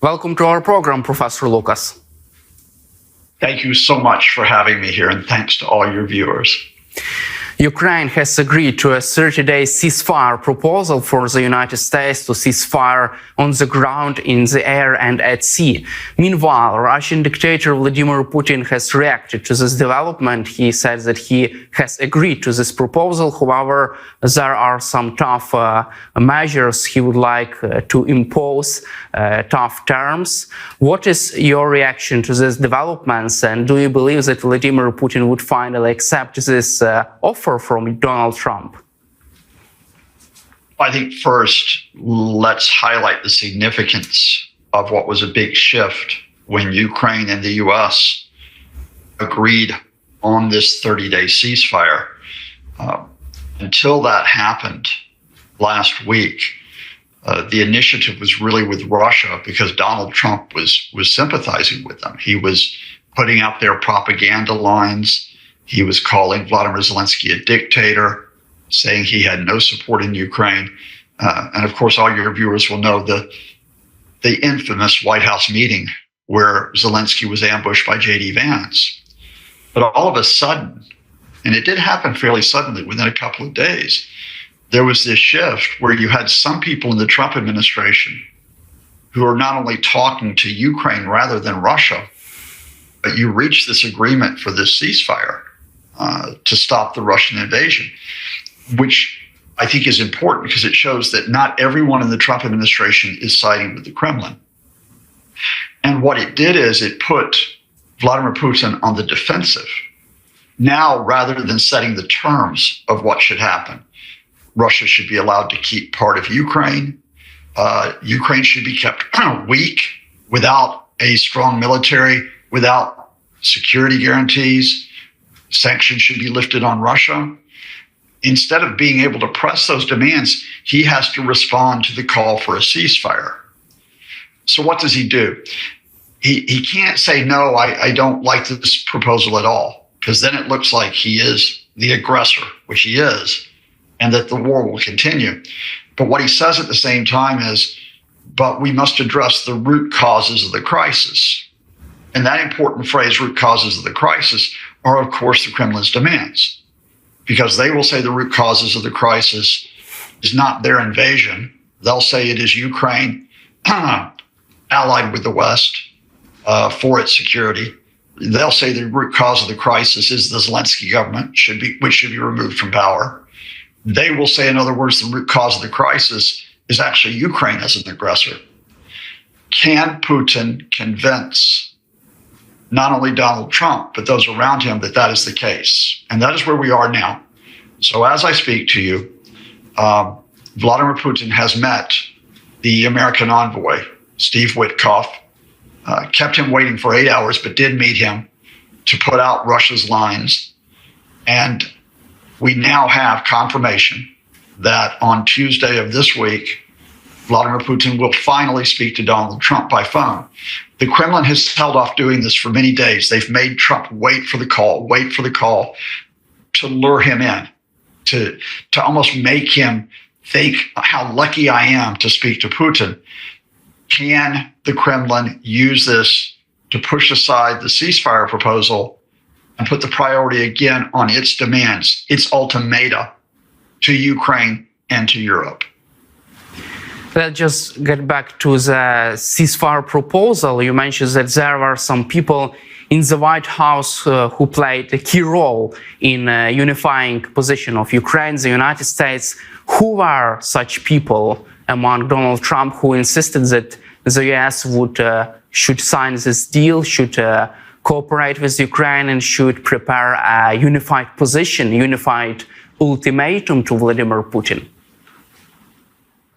Welcome to our program, Professor Lucas. Thank you so much for having me here, and thanks to all your viewers. Ukraine has agreed to a 30-day ceasefire proposal for the United States to cease fire on the ground, in the air and at sea. Meanwhile, Russian dictator Vladimir Putin has reacted to this development. He said that he has agreed to this proposal. However, there are some tough measures he would like to impose, tough terms. What is your reaction to these developments, and do you believe that Vladimir Putin would finally accept this offer from Donald Trump? I think first, let's highlight the significance of what was a big shift when Ukraine and the U.S. agreed on this 30-day ceasefire. Until that happened last week, the initiative was really with Russia because Donald Trump was sympathizing with them. He was putting out their propaganda lines. He was calling Vladimir Zelensky a dictator, saying he had no support in Ukraine. And of course, all your viewers will know the infamous White House meeting where Zelensky was ambushed by J.D. Vance. But all of a sudden, and it did happen fairly suddenly within a couple of days, there was this shift where you had some people in the Trump administration who are not only talking to Ukraine rather than Russia, but you reached this agreement for this ceasefire to stop the Russian invasion, which I think is important because it shows that not everyone in the Trump administration is siding with the Kremlin. And what it did is it put Vladimir Putin on the defensive. Now, rather than setting the terms of what should happen, Russia should be allowed to keep part of Ukraine. Ukraine should be kept weak without a strong military, without security guarantees. Sanctions should be lifted on Russia. Instead of being able to press those demands, he has to respond to the call for a ceasefire. So what does he do? He can't say, no, I don't like this proposal at all, because then it looks like he is the aggressor, which he is, and that the war will continue. But what he says at the same time is, but we must address the root causes of the crisis. And that important phrase, root causes of the crisis, are, of course, the Kremlin's demands, because they will say the root causes of the crisis is not their invasion. They'll say it is Ukraine allied with the West for its security. They'll say the root cause of the crisis is the Zelensky government, which should be removed from power. They will say, in other words, the root cause of the crisis is actually Ukraine as an aggressor. Can Putin convince not only Donald Trump, but those around him that is the case? And that is where we are now. So as I speak to you, Vladimir Putin has met the American envoy, Steve Witkoff, kept him waiting for 8 hours, but did meet him to put out Russia's lines. And we now have confirmation that on Tuesday of this week, Vladimir Putin will finally speak to Donald Trump by phone. The Kremlin has held off doing this for many days. They've made Trump wait for the call to lure him in, to almost make him think how lucky I am to speak to Putin. Can the Kremlin use this to push aside the ceasefire proposal and put the priority again on its demands, its ultimata to Ukraine and to Europe? Let's just get back to the ceasefire proposal. You mentioned that there were some people in the White House who played a key role in unifying position of Ukraine, the United States. Who are such people among Donald Trump who insisted that the U.S. should sign this deal, should cooperate with Ukraine, and should prepare a unified position, unified ultimatum to Vladimir Putin?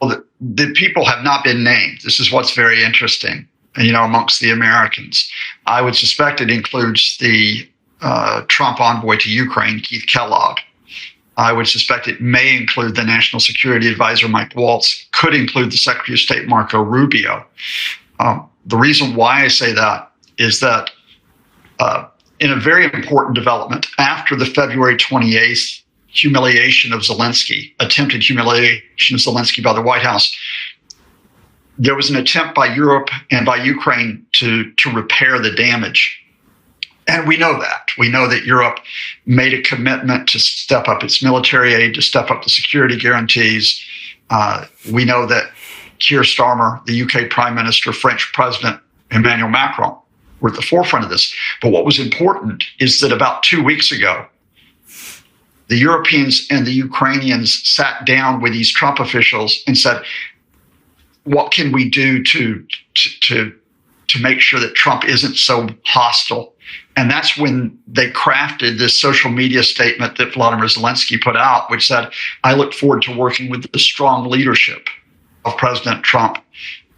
Well, the people have not been named. This is what's very interesting, amongst the Americans. I would suspect it includes the Trump envoy to Ukraine, Keith Kellogg. I would suspect it may include the National Security Advisor, Mike Waltz, could include the Secretary of State, Marco Rubio. The reason why I say that is that in a very important development, after the February 28th attempted humiliation of Zelensky by the White House, there was an attempt by Europe and by Ukraine to repair the damage. And we know that. We know that Europe made a commitment to step up its military aid, to step up the security guarantees. We know that Keir Starmer, the UK Prime Minister, French President Emmanuel Macron were at the forefront of this. But what was important is that about 2 weeks ago, the Europeans and the Ukrainians sat down with these Trump officials and said, what can we do to make sure that Trump isn't so hostile? And that's when they crafted this social media statement that Vladimir Zelensky put out, which said, I look forward to working with the strong leadership of President Trump,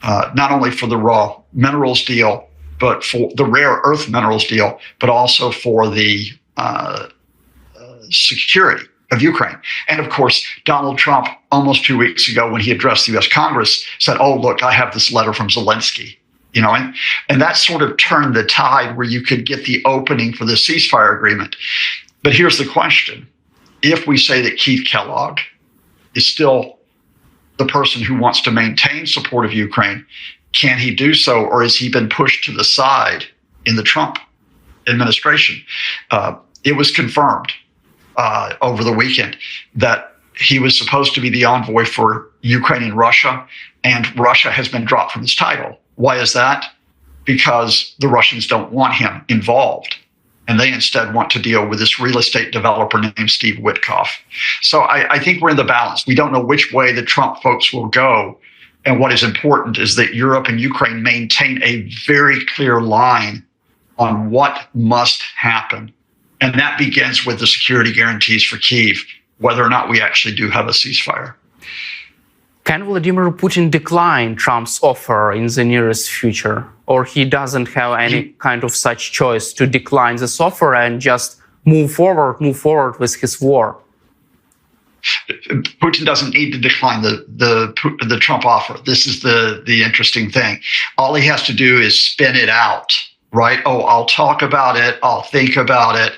not only for the raw minerals deal, but for the rare earth minerals deal, but also for the security of Ukraine. And of course, Donald Trump, almost 2 weeks ago, when he addressed the US Congress, said, oh, look, I have this letter from Zelensky. You know, and that sort of turned the tide where you could get the opening for the ceasefire agreement. But here's the question. If we say that Keith Kellogg is still the person who wants to maintain support of Ukraine, can he do so, or has he been pushed to the side in the Trump administration? It was confirmed over the weekend that he was supposed to be the envoy for Ukraine and Russia, and Russia has been dropped from his title. Why is that? Because the Russians don't want him involved, and they instead want to deal with this real estate developer named Steve Witkoff. So I think we're in the balance. We don't know which way the Trump folks will go. And what is important is that Europe and Ukraine maintain a very clear line on what must happen. And that begins with the security guarantees for Kyiv, whether or not we actually do have a ceasefire. Can Vladimir Putin decline Trump's offer in the nearest future? Or he doesn't have any kind of such choice to decline this offer and just move forward with his war? Putin doesn't need to decline the Trump offer. This is the interesting thing. All he has to do is spin it out, right? Oh, I'll talk about it. I'll think about it.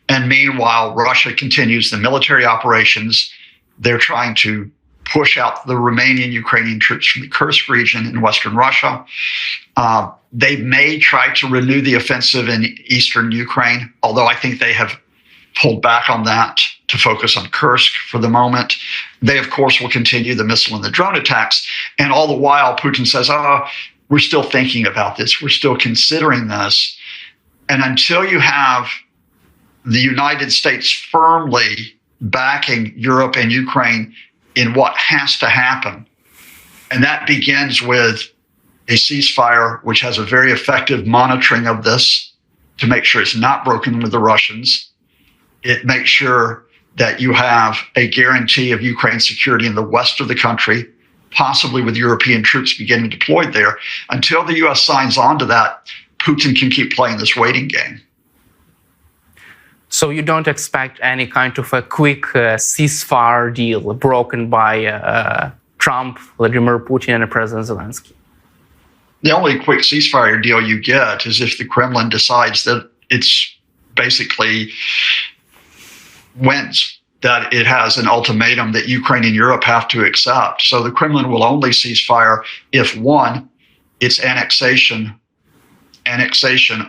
And meanwhile, Russia continues the military operations. They're trying to push out the Romanian Ukrainian troops from the Kursk region in Western Russia. They may try to renew the offensive in eastern Ukraine, although I think they have pulled back on that to focus on Kursk for the moment. They, of course, will continue the missile and the drone attacks. And all the while, Putin says, we're still thinking about this. We're still considering this. And until you have the United States firmly backing Europe and Ukraine in what has to happen, and that begins with a ceasefire, which has a very effective monitoring of this to make sure it's not broken with the Russians. It makes sure that you have a guarantee of Ukraine's security in the west of the country, possibly with European troops beginning deployed there. Until the U.S. signs on to that, Putin can keep playing this waiting game. So you don't expect any kind of a quick ceasefire deal broken by Trump, Vladimir Putin, and President Zelensky? The only quick ceasefire deal you get is if the Kremlin decides that it's basically wins, that it has an ultimatum that Ukraine and Europe have to accept. So the Kremlin will only cease fire if, one, its annexation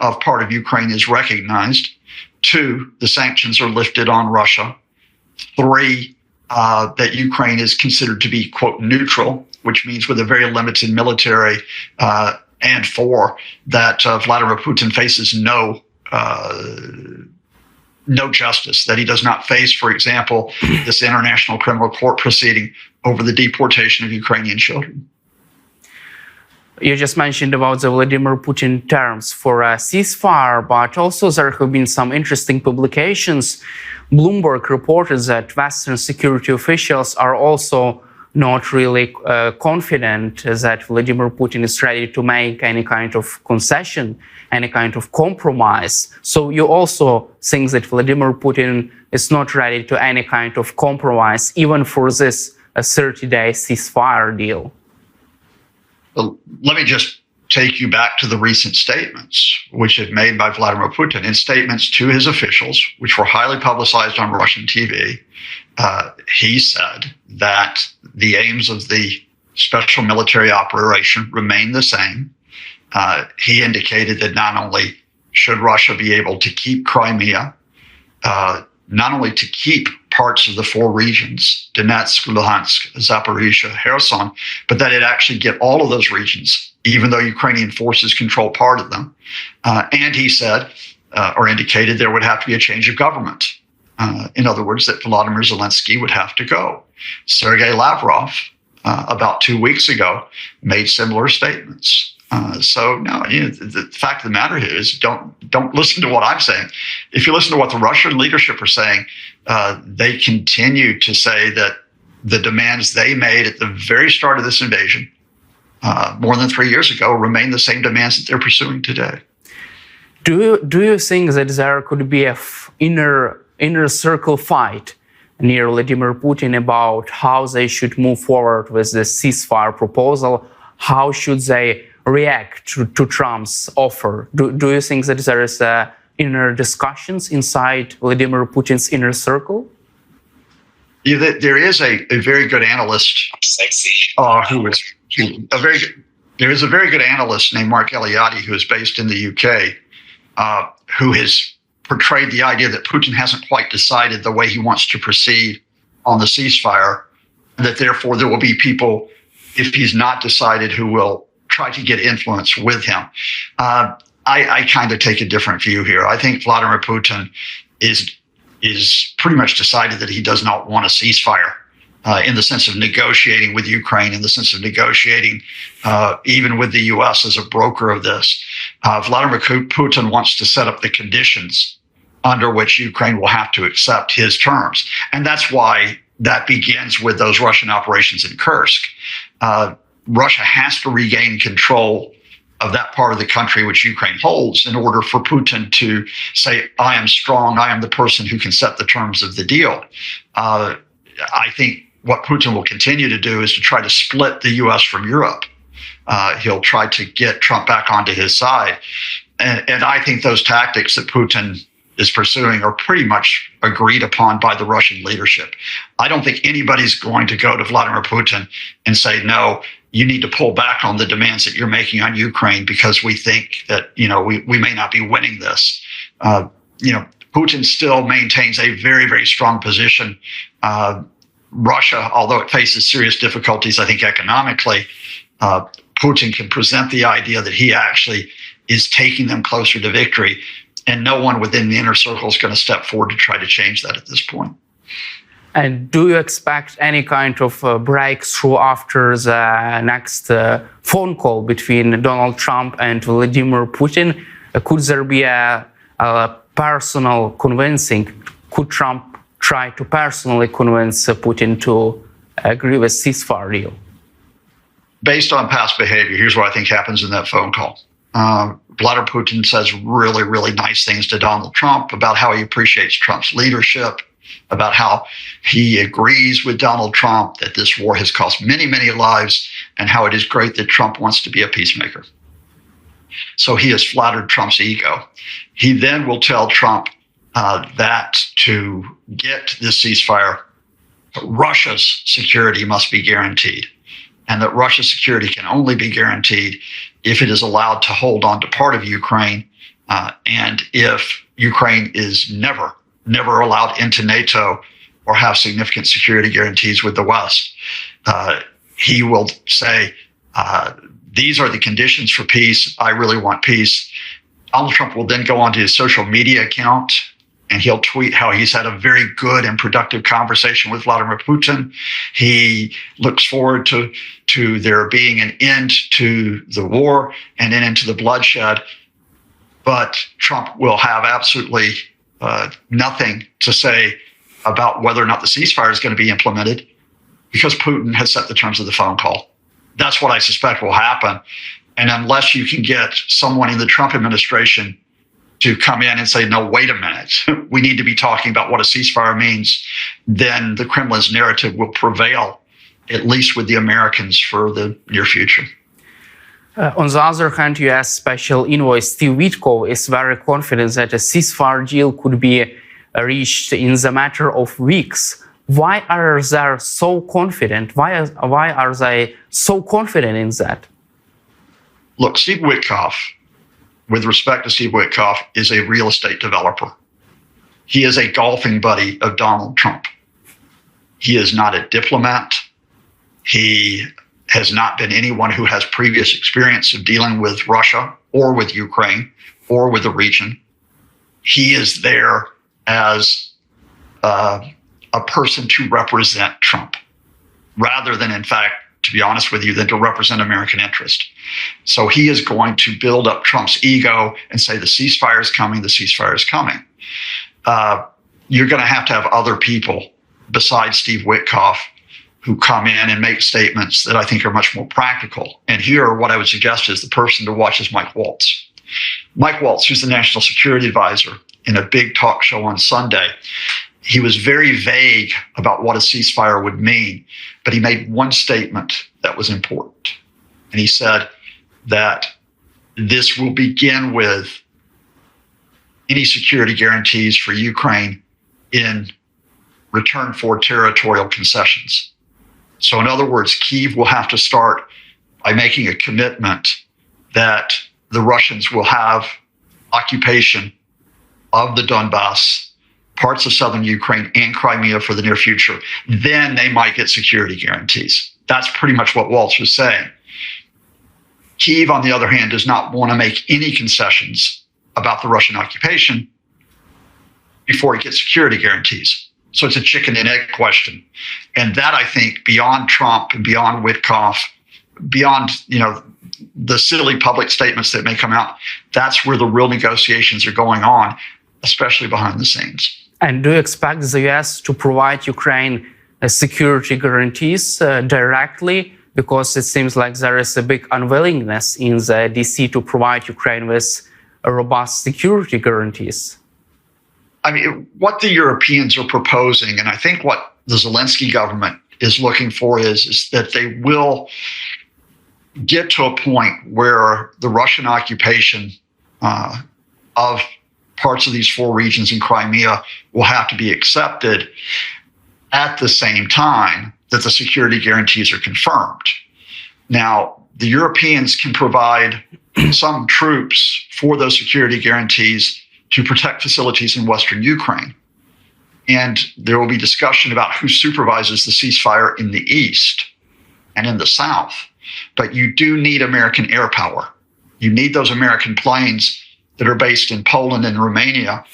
of part of Ukraine is recognized. Two, the sanctions are lifted on Russia. Three, that Ukraine is considered to be, quote, neutral, which means with a very limited military. And four, that Vladimir Putin faces no justice, that he does not face, for example, this International Criminal Court proceeding over the deportation of Ukrainian children. You just mentioned about the Vladimir Putin terms for a ceasefire, but also there have been some interesting publications. Bloomberg reported that Western security officials are also not really confident that Vladimir Putin is ready to make any kind of concession, any kind of compromise. So you also think that Vladimir Putin is not ready to any kind of compromise, even for this 30-day ceasefire deal? Well, let me just take you back to the recent statements which have made by Vladimir Putin. In statements to his officials, which were highly publicized on Russian TV, he said that the aims of the special military operation remain the same. He indicated that not only should Russia be able to keep Crimea, not only to keep parts of the four regions, Donetsk, Luhansk, Zaporizhia, Kherson, but that it actually get all of those regions, even though Ukrainian forces control part of them. And he said, or indicated, there would have to be a change of government. In other words, that Volodymyr Zelensky would have to go. Sergei Lavrov, about 2 weeks ago, made similar statements. So no, the fact of the matter is, don't listen to what I'm saying. If you listen to what the Russian leadership are saying, they continue to say that the demands they made at the very start of this invasion, more than 3 years ago, remain the same demands that they're pursuing today. Do you think that there could be a inner circle fight near Vladimir Putin about how they should move forward with the ceasefire proposal? How should they react to Trump's offer? Do you think that there is inner discussions inside Vladimir Putin's inner circle? Yeah, there is a very good analyst. There is a very good analyst named Mark Eliade who is based in the UK, who has portrayed the idea that Putin hasn't quite decided the way he wants to proceed on the ceasefire, and that therefore there will be people, if he's not decided, who will try to get influence with him. I kind of take a different view here. I think Vladimir Putin is pretty much decided that he does not want a ceasefire, in the sense of negotiating with Ukraine, in the sense of negotiating even with the U.S. as a broker of this. Vladimir Putin wants to set up the conditions under which Ukraine will have to accept his terms. And that's why that begins with those Russian operations in Kursk. Russia has to regain control of that part of the country which Ukraine holds in order for Putin to say, I am strong, I am the person who can set the terms of the deal. I think what Putin will continue to do is to try to split the U.S. from Europe. He'll try to get Trump back onto his side. And I think those tactics that Putin is pursuing are pretty much agreed upon by the Russian leadership. I don't think anybody's going to go to Vladimir Putin and say, no, you need to pull back on the demands that you're making on Ukraine because we think that, we may not be winning this. Putin still maintains a very, very strong position. Russia, although it faces serious difficulties, I think economically, Putin can present the idea that he actually is taking them closer to victory. And no one within the inner circle is going to step forward to try to change that at this point. And do you expect any kind of breakthrough after the next phone call between Donald Trump and Vladimir Putin? Could there be a personal convincing? Could Trump try to personally convince Putin to agree with ceasefire deal? Based on past behavior, here's what I think happens in that phone call. Vladimir Putin says really, really nice things to Donald Trump about how he appreciates Trump's leadership, about how he agrees with Donald Trump that this war has cost many, many lives, and how it is great that Trump wants to be a peacemaker. So he has flattered Trump's ego. He then will tell Trump that to get this ceasefire, Russia's security must be guaranteed, and that Russia's security can only be guaranteed if it is allowed to hold on to part of Ukraine, and if Ukraine is never allowed into NATO or have significant security guarantees with the West. He will say, these are the conditions for peace. I really want peace. Donald Trump will then go onto his social media account and he'll tweet how he's had a very good and productive conversation with Vladimir Putin. He looks forward to there being an end to the war and an end to the bloodshed. But Trump will have absolutely nothing to say about whether or not the ceasefire is going to be implemented because Putin has set the terms of the phone call. That's what I suspect will happen. And unless you can get someone in the Trump administration to come in and say, no, wait a minute, we need to be talking about what a ceasefire means, then the Kremlin's narrative will prevail, at least with the Americans, for the near future. On the other hand, U.S. Special Envoy Steve Witkoff is very confident that a ceasefire deal could be reached in the matter of weeks. Why are they so confident? Why are they so confident in that? Look, Steve Witkoff, with respect to Steve Witkoff, is a real estate developer. He is a golfing buddy of Donald Trump. He is not a diplomat. He has not been anyone who has previous experience of dealing with Russia or with Ukraine or with the region. He is there as a person to represent Trump, rather than, in fact, to be honest with you, than to represent American interest. So he is going to build up Trump's ego and say the ceasefire is coming, the ceasefire is coming. You're going to have other people besides Steve Witkoff who come in and make statements that I think are much more practical. And here, what I would suggest is the person to watch is Mike Waltz. Mike Waltz, who's the national security advisor, in a big talk show on Sunday, he was very vague about what a ceasefire would mean, but he made one statement that was important. And he said that this will begin with any security guarantees for Ukraine in return for territorial concessions. So in other words, Kyiv will have to start by making a commitment that the Russians will have occupation of the Donbass, parts of southern Ukraine, and Crimea for the near future. Then they might get security guarantees. That's pretty much what Waltz was saying. Kyiv, on the other hand, does not want to make any concessions about the Russian occupation before it gets security guarantees. So it's a chicken and egg question. And that, I think, beyond Trump and beyond Witkoff, beyond, the silly public statements that may come out, that's where the real negotiations are going on, especially behind the scenes. And do you expect the US to provide Ukraine security guarantees directly? Because it seems like there is a big unwillingness in the DC to provide Ukraine with robust security guarantees. I mean, what the Europeans are proposing, and I think what the Zelensky government is looking for is that they will get to a point where the Russian occupation of parts of these four regions in Crimea will have to be accepted at the same time that the security guarantees are confirmed. Now, the Europeans can provide some troops for those security guarantees to protect facilities in Western Ukraine. And there will be discussion about who supervises the ceasefire in the east and in the south. But you do need American air power. You need those American planes that are based in Poland and Romania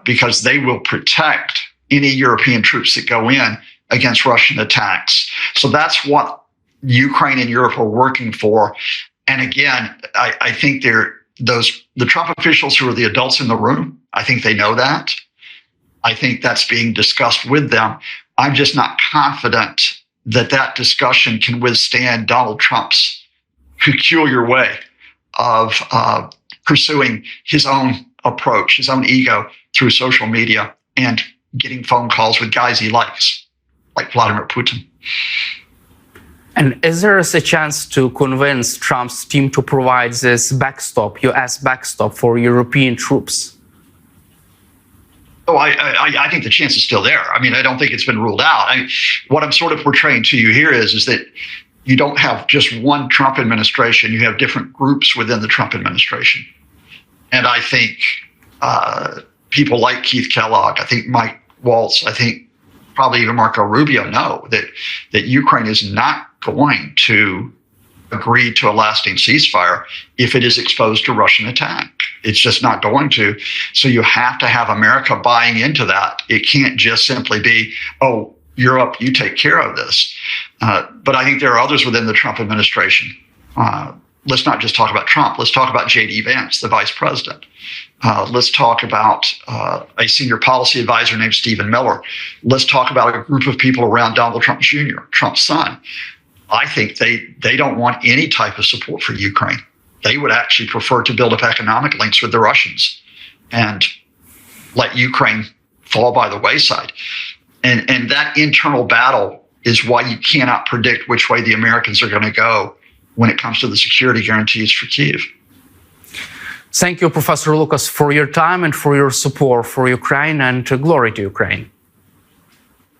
because they will protect any European troops that go in against Russian attacks. So that's what Ukraine and Europe are working for. And again, I think the Trump officials who are the adults in the room, I think they know that. I think that's being discussed with them. I'm just not confident that that discussion can withstand Donald Trump's peculiar way of pursuing his own approach, his own ego through social media and getting phone calls with guys he likes, like Vladimir Putin. And is there a chance to convince Trump's team to provide this backstop, U.S. backstop for European troops? Oh, I think the chance is still there. I mean, I don't think it's been ruled out. What I'm sort of portraying to you here is that you don't have just one Trump administration. You have different groups within the Trump administration. And I think people like Keith Kellogg, I think Mike Waltz, I think probably even Marco Rubio know that Ukraine is not going to agree to a lasting ceasefire if it is exposed to Russian attack. It's just not going to. So you have to have America buying into that. It can't just simply be, oh, Europe, you take care of this. But I think there are others within the Trump administration. Let's not just talk about Trump. Let's talk about J.D. Vance, the vice president. Let's talk about a senior policy advisor named Stephen Miller. Let's talk about a group of people around Donald Trump Jr., Trump's son. I think they don't want any type of support for Ukraine. They would actually prefer to build up economic links with the Russians and let Ukraine fall by the wayside. And that internal battle is why you cannot predict which way the Americans are going to go when it comes to the security guarantees for Kyiv. Thank you, Professor Lucas, for your time and for your support for Ukraine, and glory to Ukraine.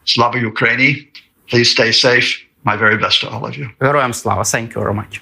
Slava Ukraini. Please stay safe. My very best to all of you. Героям слава. Thank you very much.